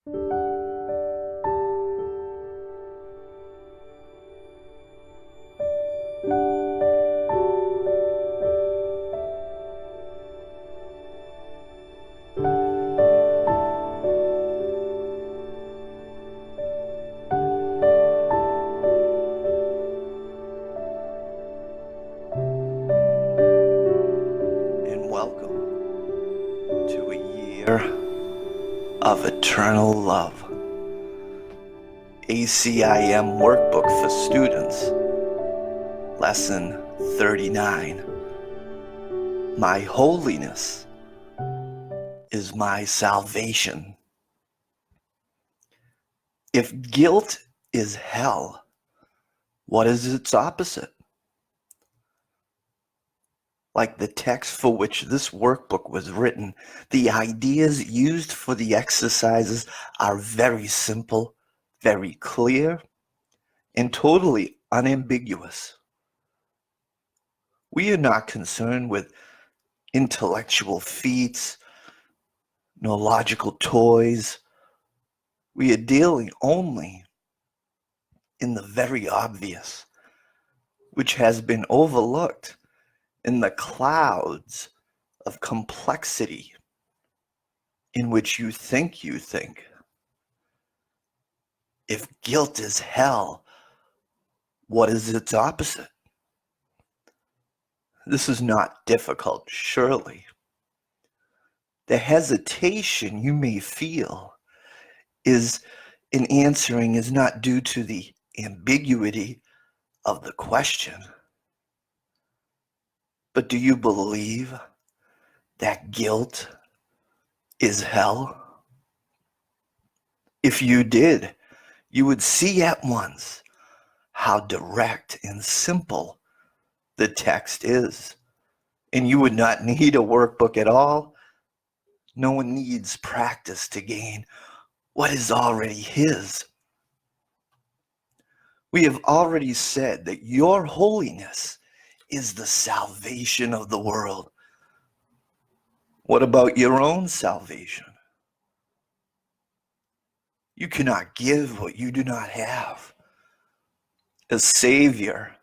And welcome to a year of eternal love. ACIM Workbook for Students, Lesson 39. My holiness is my salvation. If guilt is hell, what is its opposite? Like the text for which this workbook was written, the ideas used for the exercises are very simple, very clear, and totally unambiguous. We are not concerned with intellectual feats, nor logical toys. We are dealing only in the very obvious, which has been overlooked in the clouds of complexity in which you think. If guilt is hell, what is its opposite? This is not difficult, surely. The hesitation you may feel in answering is not due to the ambiguity of the question. But do you believe that guilt is hell? If you did, you would see at once how direct and simple the text is. And you would not need a workbook at all. No one needs practice to gain what is already his. We have already said that your holiness is the salvation of the world. What about your own salvation? You cannot give what you do not have. A Savior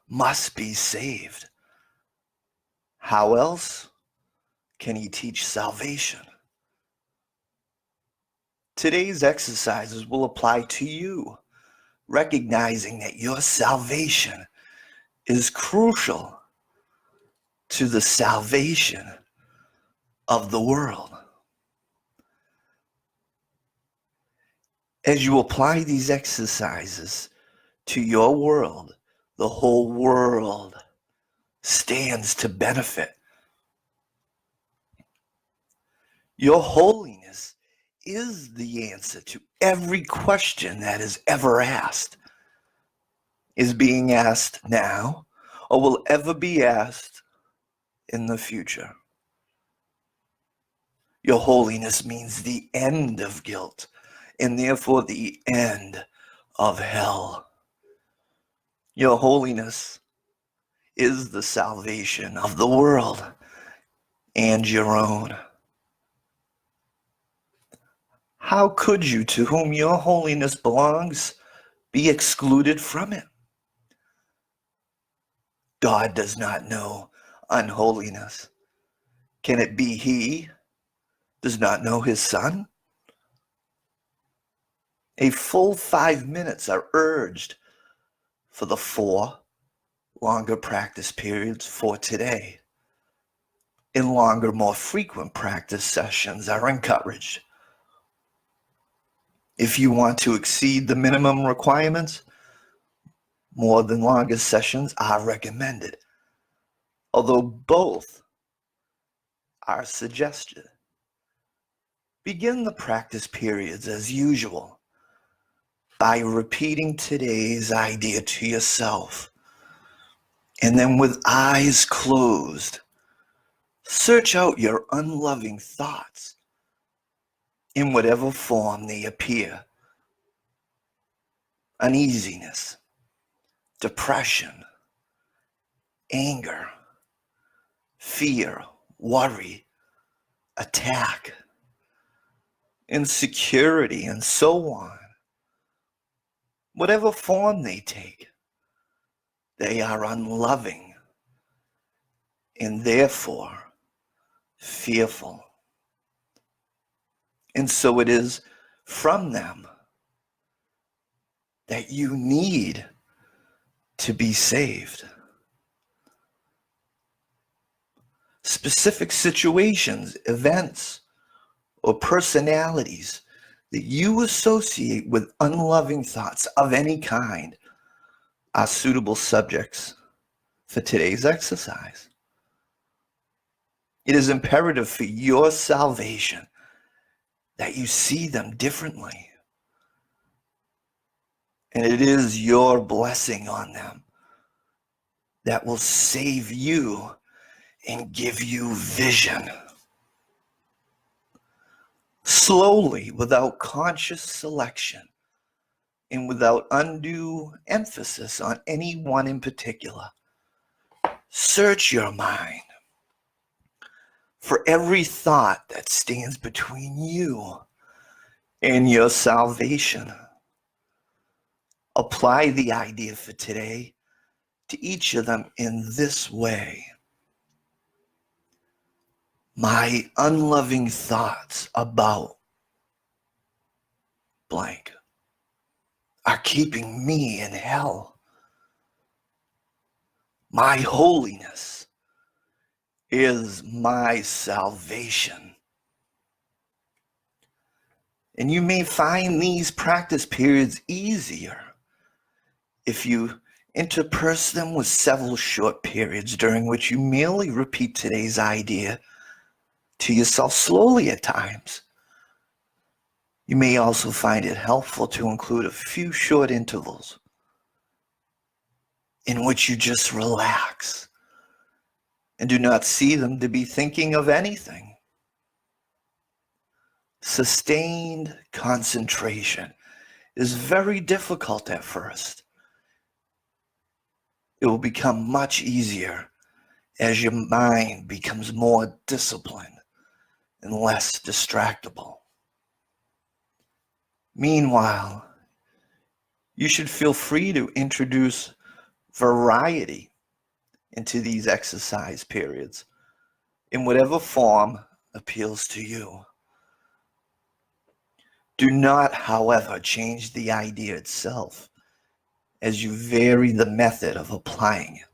must be saved. How else can he teach salvation? Today's exercises will apply to you, recognizing that your salvation is crucial to the salvation of the world. As you apply these exercises to your world, the whole world stands to benefit. Your holiness is the answer to every question that is ever asked, is being asked now, or will ever be asked in the future. Your holiness means the end of guilt, and therefore the end of hell. Your holiness is the salvation of the world and your own. How could you, to whom your holiness belongs, be excluded from it? God does not know unholiness. Can it be he does not know his son? A full 5 minutes are urged for the 4 longer practice periods for today. And longer, more frequent practice sessions are encouraged. If you want to exceed the minimum requirements, more than longer sessions are recommended, although both are suggested. Begin the practice periods as usual by repeating today's idea to yourself, and then with eyes closed, search out your unloving thoughts in whatever form they appear. Uneasiness, depression, anger, fear, worry, attack, insecurity, and so on. Whatever form they take, they are unloving and therefore fearful. And so it is from them that you need to be saved. Specific situations, events, or personalities that you associate with unloving thoughts of any kind are suitable subjects for today's exercise. It is imperative for your salvation that you see them differently. And it is your blessing on them that will save you and give you vision. Slowly, without conscious selection, and without undue emphasis on any one in particular, search your mind for every thought that stands between you and your salvation. Apply the idea for today to each of them in this way. My unloving thoughts about blank are keeping me in hell. My holiness is my salvation. And you may find these practice periods easier if you intersperse them with several short periods during which you merely repeat today's idea to yourself slowly at times. You may also find it helpful to include a few short intervals in which you just relax and do not see them to be thinking of anything. Sustained concentration is very difficult at first. It will become much easier as your mind becomes more disciplined and less distractible. Meanwhile, you should feel free to introduce variety into these exercise periods in whatever form appeals to you. Do not, however, change the idea itself as you vary the method of applying it.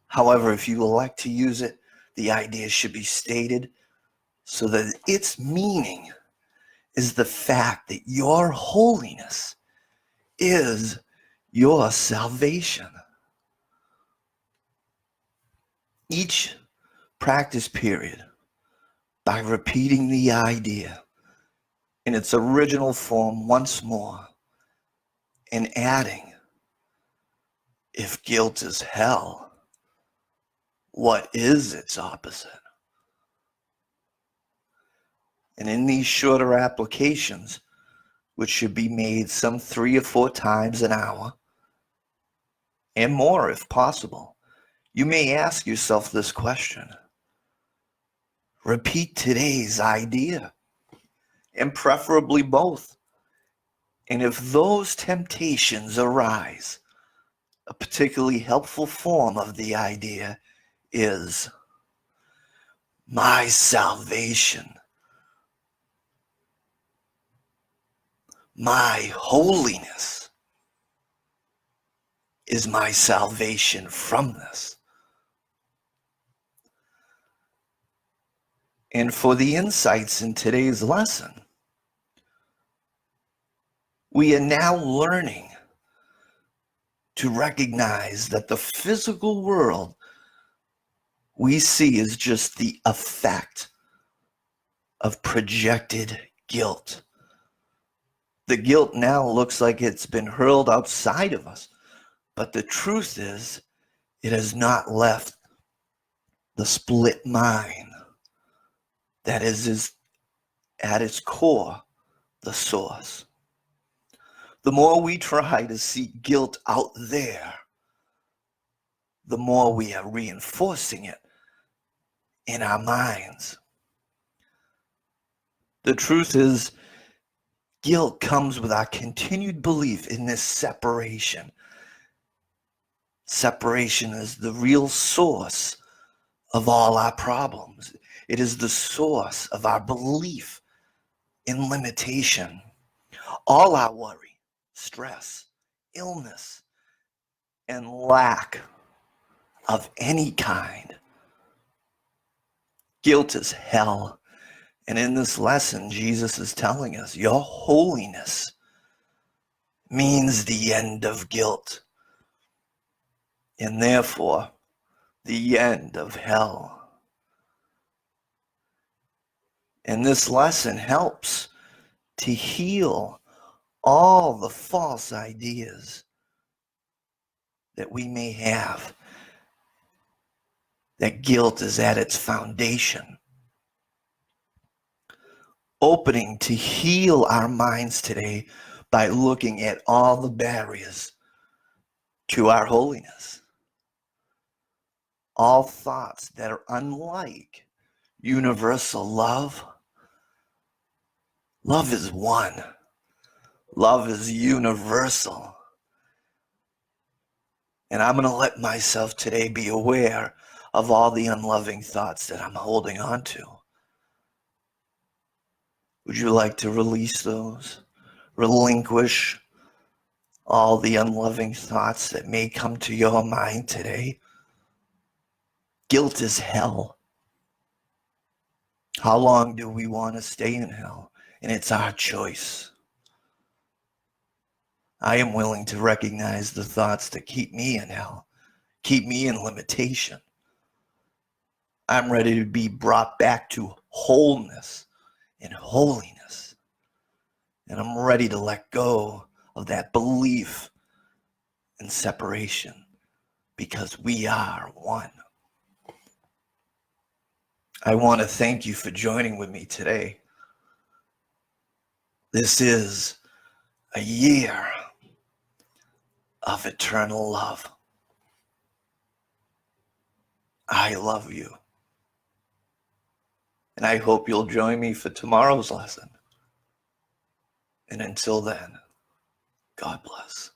However, if you elect to use it, the idea should be stated so that its meaning is the fact that your holiness is your salvation. Each practice period, by repeating the idea in its original form once more and adding, if guilt is hell, what is its opposite? And in these shorter applications, which should be made some 3 or 4 times an hour, and more if possible, you may ask yourself this question. Repeat today's idea, and preferably both. And if those temptations arise, a particularly helpful form of the idea is my salvation, my holiness is my salvation from this. And for the insights in today's lesson, we are now learning to recognize that the physical world we see is just the effect of projected guilt. The guilt now looks like it's been hurled outside of us, but the truth is, it has not left the split mind that is at its core the source. The more we try to seek guilt out there, the more we are reinforcing it in our minds. The truth is, guilt comes with our continued belief in this separation. Separation is the real source of all our problems. It is the source of our belief in limitation. All our worry, stress, illness, and lack of any kind. Guilt is hell. And in this lesson, Jesus is telling us your holiness means the end of guilt, and therefore the end of hell. And this lesson helps to heal all the false ideas that we may have, that guilt is at its foundation. Opening to heal our minds today by looking at all the barriers to our holiness. All thoughts that are unlike universal love. Love is one. Love is universal. And I'm going to let myself today be aware of all the unloving thoughts that I'm holding on to. Would you like to release those? Relinquish all the unloving thoughts that may come to your mind today. Guilt is hell. How long do we want to stay in hell? And it's our choice. I am willing to recognize the thoughts that keep me in hell, keep me in limitation. I'm ready to be brought back to wholeness and holiness. And I'm ready to let go of that belief in separation because we are one. I want to thank you for joining with me today. This is a year of eternal love. I love you. And I hope you'll join me for tomorrow's lesson. And until then, God bless.